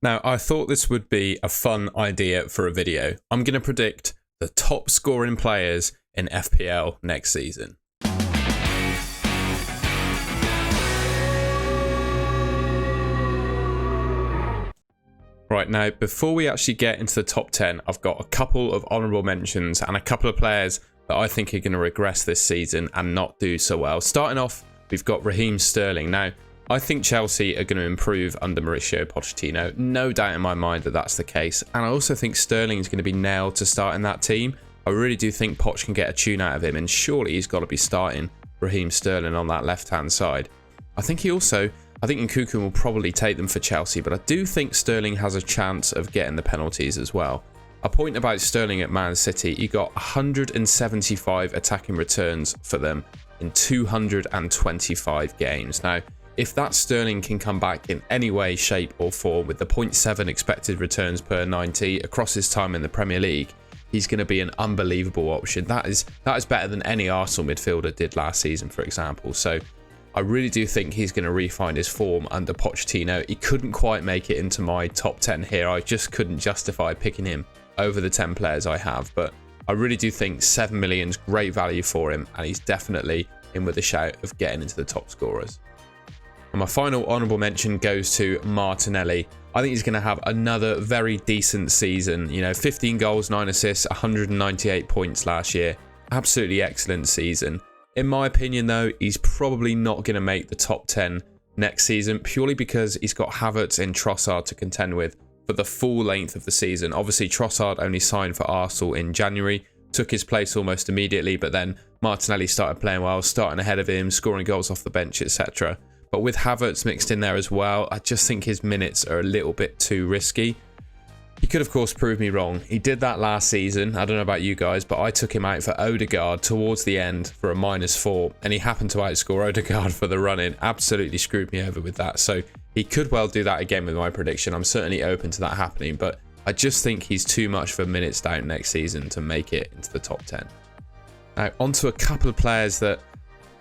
Now, I thought this would be a fun idea for a video. I'm going to predict the top scoring players in FPL next season. Right, now, before we actually get into the top 10, I've got a couple of honourable mentions and a couple of players that I think are going to regress this season and not do so well. Starting off, we've got Raheem Sterling. Now, I think Chelsea are going to improve under Mauricio Pochettino. No doubt in my mind that that's the case. And I also think Sterling is going to be nailed to start in that team. I really do think Poch can get a tune out of him, and surely he's got to be starting Raheem Sterling on that left-hand side. I think Nkunku will probably take them for Chelsea, but I do think Sterling has a chance of getting the penalties as well. A point about Sterling at Man City, he got 175 attacking returns for them in 225 games. Now, if that Sterling can come back in any way, shape or form with the 0.7 expected returns per 90 across his time in the Premier League, he's going to be an unbelievable option. That is better than any Arsenal midfielder did last season, for example. So I really do think he's going to refine his form under Pochettino. He couldn't quite make it into my top 10 here. I just couldn't justify picking him over the 10 players I have. But I really do think 7 million is great value for him, and he's definitely in with a shout of getting into the top scorers. And my final honourable mention goes to Martinelli. I think he's going to have another very decent season. 15 goals, 9 assists, 198 points last year. Absolutely excellent season. In my opinion, though, he's probably not going to make the top 10 next season, purely because he's got Havertz and Trossard to contend with for the full length of the season. Obviously, Trossard only signed for Arsenal in January, took his place almost immediately, but then Martinelli started playing well, starting ahead of him, scoring goals off the bench, etc. But with Havertz mixed in there as well, I just think his minutes are a little bit too risky. He could, of course, prove me wrong. He did that last season. I don't know about you guys, but I took him out for Odegaard towards the end for a -4, and he happened to outscore Odegaard for the run-in. Absolutely screwed me over with that. So he could well do that again with my prediction. I'm certainly open to that happening, but I just think he's too much for minutes down next season to make it into the top 10. Now, onto a couple of players that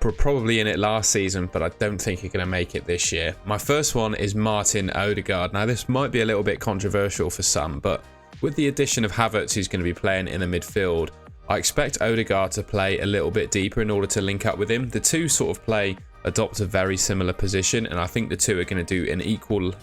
were probably in it last season, but I don't think you're going to make it this year. My first one is Martin Odegaard. Now, this might be a little bit controversial for some, but with the addition of Havertz, who's going to be playing in the midfield, I expect Odegaard to play a little bit deeper in order to link up with him. The two sort of adopt a very similar position, and I think the two are going to do an equal,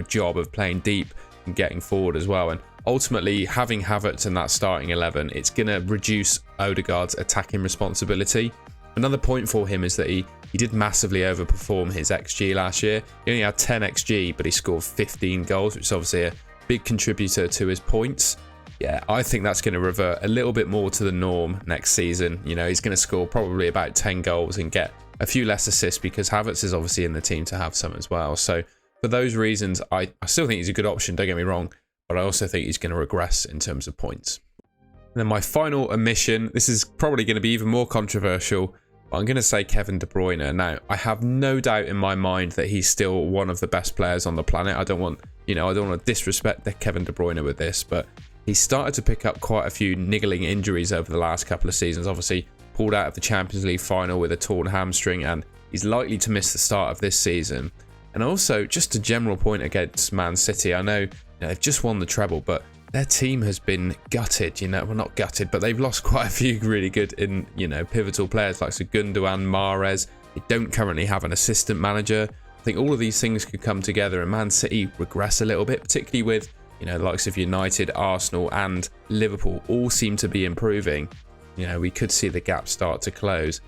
job of playing deep and getting forward as well. And ultimately, having Havertz in that starting 11, it's going to reduce Odegaard's attacking responsibility. Another point for him is that he did massively overperform his XG last year. He only had 10 XG, but he scored 15 goals, which is obviously a big contributor to his points. Yeah, I think that's going to revert a little bit more to the norm next season. He's going to score probably about 10 goals and get a few less assists because Havertz is obviously in the team to have some as well. So for those reasons, I still think he's a good option, don't get me wrong, but I also think he's going to regress in terms of points. And then my final omission, this is probably going to be even more controversial, but I'm going to say Kevin De Bruyne. Now, I have no doubt in my mind that he's still one of the best players on the planet. I don't want to disrespect Kevin De Bruyne with this, but he started to pick up quite a few niggling injuries over the last couple of seasons. Obviously, pulled out of the Champions League final with a torn hamstring, and he's likely to miss the start of this season. And also, just a general point against Man City. I know they've just won the treble, but their team has been gutted, well, not gutted, but they've lost quite a few really good pivotal players like Gundogan, Mahrez. They don't currently have an assistant manager. I think all of these things could come together and Man City regress a little bit, particularly with, the likes of United, Arsenal and Liverpool all seem to be improving. We could see the gap start to close.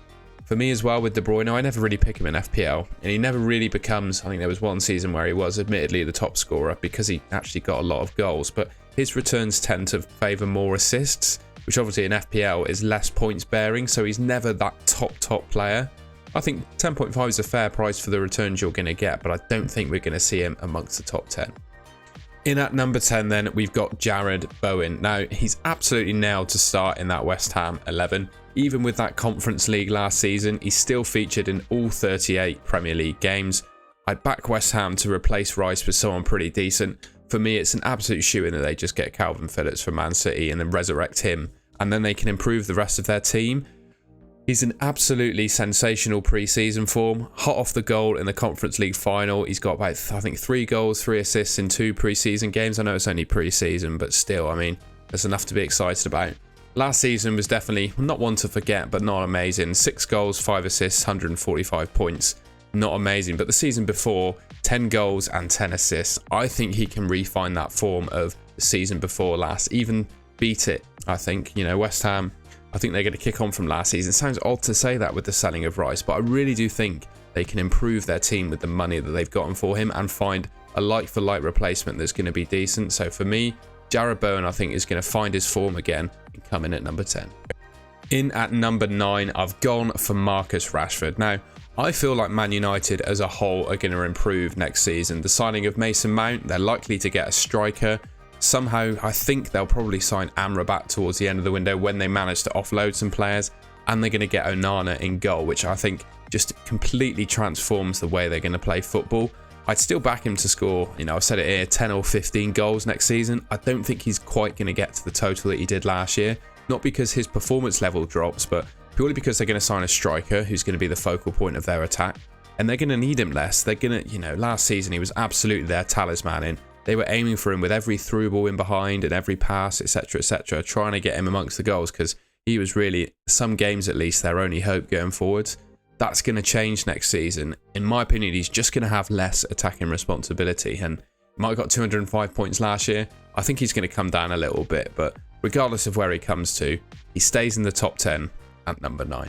For me as well with De Bruyne, I never really pick him in FPL, and he never really becomes, I think there was one season where he was admittedly the top scorer because he actually got a lot of goals, but his returns tend to favour more assists, which obviously in FPL is less points bearing, so he's never that top player. I think 10.5 is a fair price for the returns you're going to get, but I don't think we're going to see him amongst the top 10. In at number 10 then, we've got Jared Bowen. Now, he's absolutely nailed to start in that West Ham 11. Even with that Conference League last season, he's still featured in all 38 Premier League games. I'd back West Ham to replace Rice with someone pretty decent. For me, it's an absolute shoo-in that they just get Calvin Phillips from Man City and then resurrect him, and then they can improve the rest of their team. He's in absolutely sensational pre-season form. Hot off the goal in the Conference League final. He's got about, I think, 3 goals, 3 assists in 2 pre-season games. I know it's only pre-season, but still, I mean, there's enough to be excited about. Last season was definitely not one to forget, but not amazing. 6 goals, 5 assists, 145 points. Not amazing. But the season before, 10 goals and 10 assists. I think he can refine that form of the season before last. Even beat it, I think. You know, West Ham, I think they're going to kick on from last season. It sounds odd to say that with the selling of Rice, but I really do think they can improve their team with the money that they've gotten for him and find a like-for-like replacement that's going to be decent. So for me, Jarrod Bowen, I think, is going to find his form again and come in at number 10. In at number 9, I've gone for Marcus Rashford. Now, I feel like Man United as a whole are going to improve next season. The signing of Mason Mount, they're likely to get a striker. Somehow, I think they'll probably sign Amrabat towards the end of the window when they manage to offload some players. And they're going to get Onana in goal, which I think just completely transforms the way they're going to play football. I'd still back him to score, you know, I've said it here, 10 or 15 goals next season. I don't think he's quite going to get to the total that he did last year. Not because his performance level drops, but purely because they're going to sign a striker who's going to be the focal point of their attack. And they're going to need him less. They're going to, you know, last season he was absolutely their talisman in. They were aiming for him with every through ball in behind and every pass, etc., trying to get him amongst the goals because he was really, some games at least, their only hope going forwards. That's going to change next season. In my opinion, he's just going to have less attacking responsibility. And he might have got 205 points last year. I think he's going to come down a little bit. But regardless of where he comes to, he stays in the top 10 at number 9.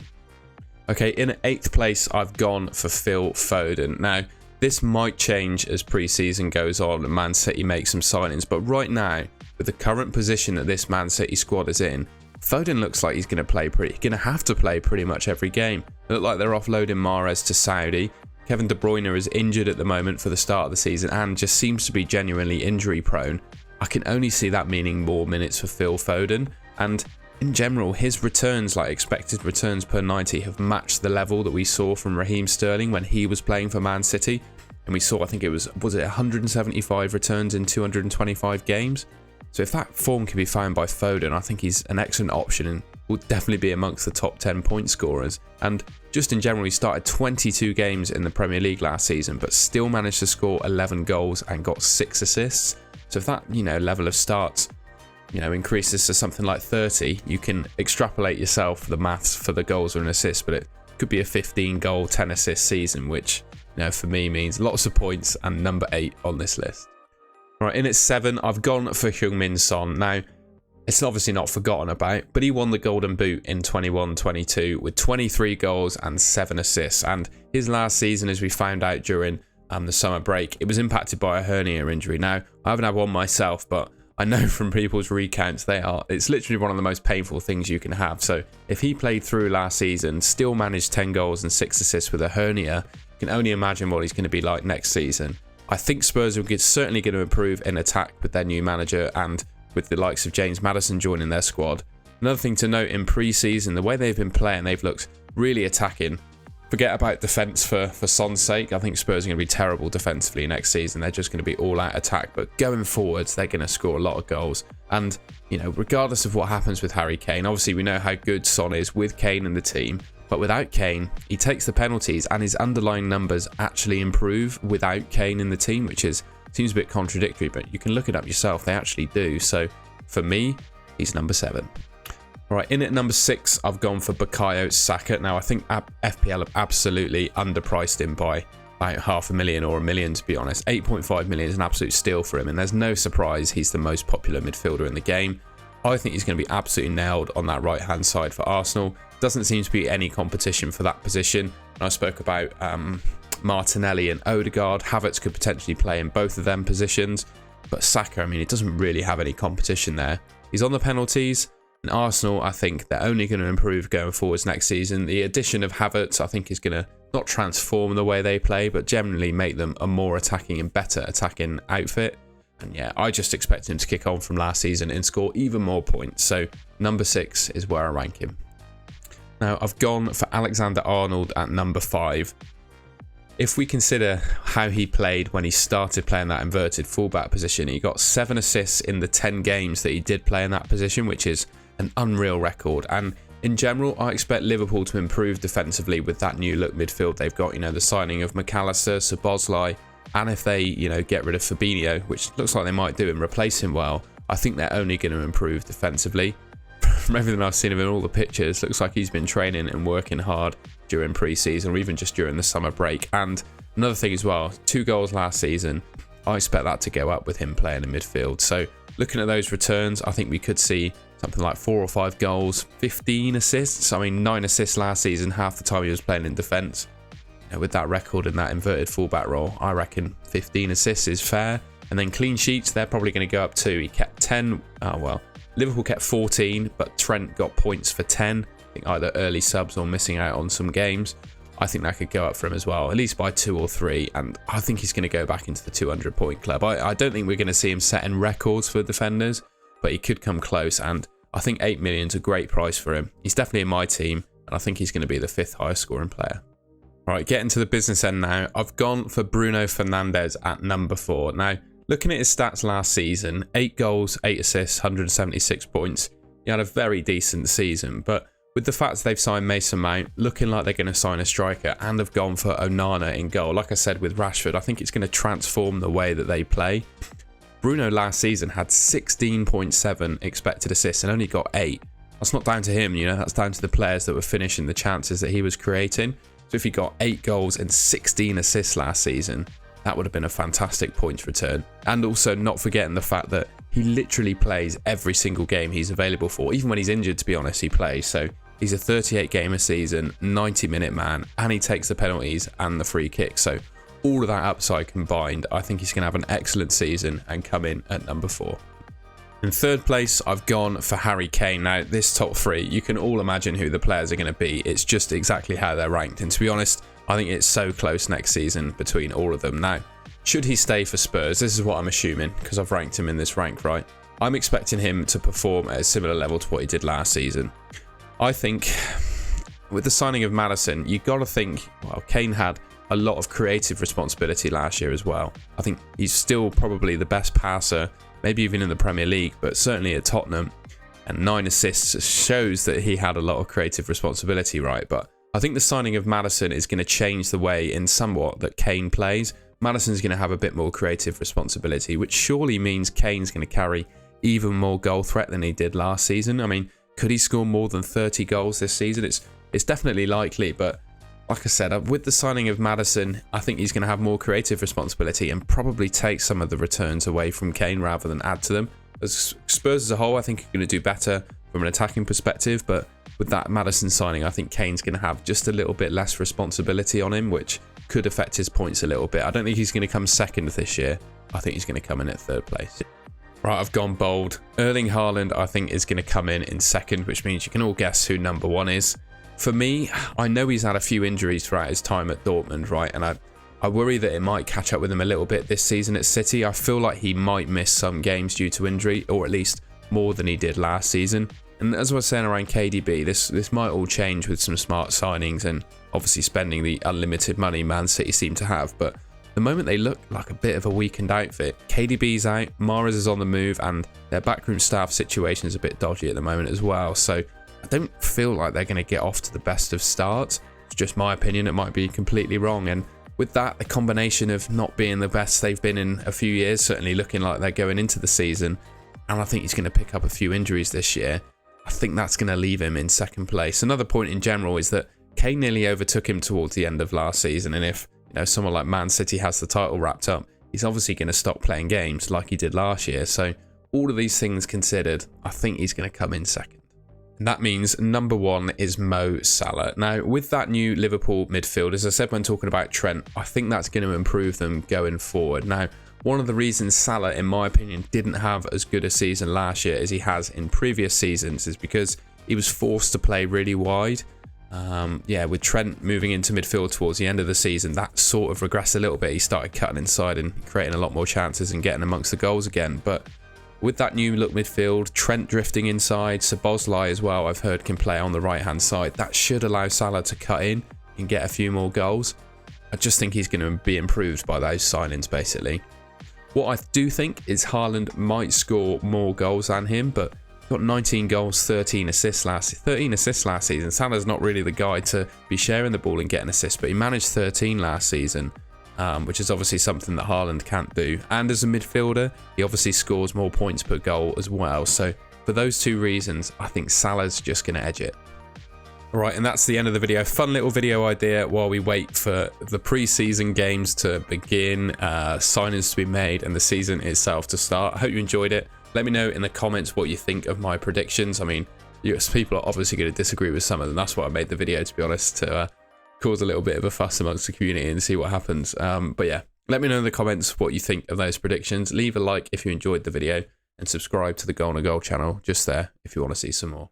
Okay, in 8th place, I've gone for Phil Foden. Now, this might change as pre-season goes on and Man City makes some signings, but right now, with the current position that this Man City squad is in, Foden looks like he's going to have to play pretty much every game. It looks like they're offloading Mahrez to Saudi. Kevin De Bruyne is injured at the moment for the start of the season and just seems to be genuinely injury prone. I can only see that meaning more minutes for Phil Foden, and in general, his returns, like expected returns per 90, have matched the level that we saw from Raheem Sterling when he was playing for Man City. And we saw, I think it was it 175 returns in 225 games? So if that form can be found by Foden, I think he's an excellent option and will definitely be amongst the top 10 point scorers. And just in general, he started 22 games in the Premier League last season, but still managed to score 11 goals and got 6 assists. So if that, you know, level of starts, you know, increases to something like 30, you can extrapolate yourself the maths for the goals or an assist, but it could be a 15 goal, 10 assist season, which, you know, for me means lots of points and number 8 on this list. Right, in at 7, I've gone for Heung-min Son. Now, it's obviously not forgotten about, but he won the Golden Boot in 21-22 with 23 goals and 7 assists. And his last season, as we found out during the summer break, it was impacted by a hernia injury. Now, I haven't had one myself, but I know from people's recounts it's literally one of the most painful things you can have. So if he played through last season, still managed 10 goals and 6 assists with a hernia, you can only imagine what he's going to be like next season. I think Spurs are certainly going to improve in attack with their new manager and with the likes of James Maddison joining their squad. Another thing to note in pre-season, the way they've been playing, they've looked really attacking. Forget about defence for Son's sake. I think Spurs are going to be terrible defensively next season. They're just going to be all-out attack. But going forwards, they're going to score a lot of goals. And, you know, regardless of what happens with Harry Kane, obviously we know how good Son is with Kane in the team. But without Kane, he takes the penalties and his underlying numbers actually improve without Kane in the team, which seems a bit contradictory, but you can look it up yourself. They actually do. So for me, he's number 7. Right, in at number 6, I've gone for Bukayo Saka. Now, I think FPL have absolutely underpriced him by about $500,000 or $1 million, to be honest. 8.5 million is an absolute steal for him, and there's no surprise he's the most popular midfielder in the game. I think he's going to be absolutely nailed on that right-hand side for Arsenal. Doesn't seem to be any competition for that position. And I spoke about Martinelli and Odegaard. Havertz could potentially play in both of them positions. But Saka, I mean, it doesn't really have any competition there. He's on the penalties. And Arsenal, I think they're only going to improve going forwards next season. The addition of Havertz, I think, is going to not transform the way they play, but generally make them a more attacking and better attacking outfit. And yeah, I just expect him to kick on from last season and score even more points. So number 6 is where I rank him. Now, I've gone for Alexander-Arnold at number 5. If we consider how he played when he started playing that inverted fullback position, he got 7 assists in the 10 games that he did play in that position, which is an unreal record. And In general, I expect Liverpool to improve defensively with that new look midfield they've got. The signing of McAllister, Szoboszlai, and if they, get rid of Fabinho, which looks like they might do, and replace him well, I think they're only going to improve defensively. From everything I've seen of him in all the pictures, looks like he's been training and working hard during pre-season or even just during the summer break. And another thing as well, 2 goals last season. I expect that to go up with him playing in midfield. So looking at those returns, I think we could see something like 4 or 5 goals, 15 assists. 9 assists last season, half the time he was playing in defence. With that record and that inverted fullback role, I reckon 15 assists is fair. And then clean sheets, they're probably going to go up too. He kept 10. Liverpool kept 14, but Trent got points for 10. I think either early subs or missing out on some games. I think that could go up for him as well, at least by 2 or 3. And I think he's going to go back into the 200-point club. I don't think we're going to see him setting records for defenders, but he could come close. And I think 8 million is a great price for him. He's definitely in my team, and I think he's going to be the 5th highest scoring player. All right, getting to the business end now. I've gone for Bruno Fernandes at number 4. Now, looking at his stats last season, 8 goals, 8 assists, 176 points. He had a very decent season, but with the fact they've signed Mason Mount, looking like they're going to sign a striker and have gone for Onana in goal, like I said with Rashford, I think it's going to transform the way that they play. Bruno last season had 16.7 expected assists and only got 8. That's not down to him, that's down to the players that were finishing the chances that he was creating. So if he got 8 goals and 16 assists last season, that would have been a fantastic points return. And also not forgetting the fact that he literally plays every single game he's available for. Even when he's injured, to be honest, he plays. So he's a 38 game a season, 90-minute man, and he takes the penalties and the free kicks. So all of that upside combined, I think he's going to have an excellent season and come in at number 4. In third place, I've gone for Harry Kane. Now, this top 3, you can all imagine who the players are going to be. It's just exactly how they're ranked. And to be honest, I think it's so close next season between all of them. Now, should he stay for Spurs? This is what I'm assuming because I've ranked him in this rank, right? I'm expecting him to perform at a similar level to what he did last season. I think with the signing of Maddison, you've got to think, well, Kane had a lot of creative responsibility last year as well. I think he's still probably the best passer, maybe even in the Premier League, but certainly at Tottenham. And 9 assists shows that he had a lot of creative responsibility, right? But I think the signing of Maddison is going to change the way in somewhat that Kane plays. Maddison's going to have a bit more creative responsibility, which surely means Kane's going to carry even more goal threat than he did last season. I mean, could he score more than 30 goals this season? It's definitely likely, but like I said, with the signing of Maddison, I think he's going to have more creative responsibility and probably take some of the returns away from Kane rather than add to them. As Spurs as a whole, I think are going to do better from an attacking perspective, but with that Maddison signing, I think Kane's going to have just a little bit less responsibility on him, which could affect his points a little bit. I don't think he's going to come second this year. I think he's going to come in at 3rd place. Right, I've gone bold. Erling Haaland, I think, is going to come in 2nd, which means you can all guess who number 1 is. For me, I know he's had a few injuries throughout his time at Dortmund, right? And I worry that it might catch up with him a little bit this season at City. I feel like he might miss some games due to injury, or at least more than he did last season. And as I was saying around KDB, this might all change with some smart signings and obviously spending the unlimited money Man City seem to have. But the moment they look like a bit of a weakened outfit, KDB's out, Mahrez is on the move, and their backroom staff situation is a bit dodgy at the moment as well. So I don't feel like they're going to get off to the best of starts. It's just my opinion. It might be completely wrong. And with that, the combination of not being the best they've been in a few years, certainly looking like they're going into the season, and I think he's going to pick up a few injuries this year, I think that's going to leave him in 2nd place. Another point in general is that Kane nearly overtook him towards the end of last season, and if someone like Man City has the title wrapped up, he's obviously going to stop playing games like he did last year. So all of these things considered, I think he's going to come in 2nd. And that means number 1 is Mo Salah. Now, with that new Liverpool midfield, as I said when talking about Trent, I think that's going to improve them going forward. Now, one of the reasons Salah, in my opinion, didn't have as good a season last year as he has in previous seasons is because he was forced to play really wide. With Trent moving into midfield towards the end of the season, that sort of regressed a little bit. He started cutting inside and creating a lot more chances and getting amongst the goals again. But with that new look midfield, Trent drifting inside, Szoboszlai as well, I've heard can play on the right-hand side. That should allow Salah to cut in and get a few more goals. I just think he's going to be improved by those signings, basically. What I do think is Haaland might score more goals than him, but Got 19 goals, 13 assists last season. Salah's not really the guy to be sharing the ball and getting assists, but he managed 13 last season, which is obviously something that Haaland can't do. And as a midfielder, he obviously scores more points per goal as well. So for those two reasons, I think Salah's just going to edge it. Alright, and that's the end of the video. Fun little video idea while we wait for the pre-season games to begin, signings to be made, and the season itself to start. I hope you enjoyed it. Let me know in the comments what you think of my predictions. I mean, people are obviously going to disagree with some of them. That's why I made the video, to be honest, to cause a little bit of a fuss amongst the community and see what happens. But yeah, let me know in the comments what you think of those predictions. Leave a like if you enjoyed the video, and subscribe to the Goal on a Goal channel just there if you want to see some more.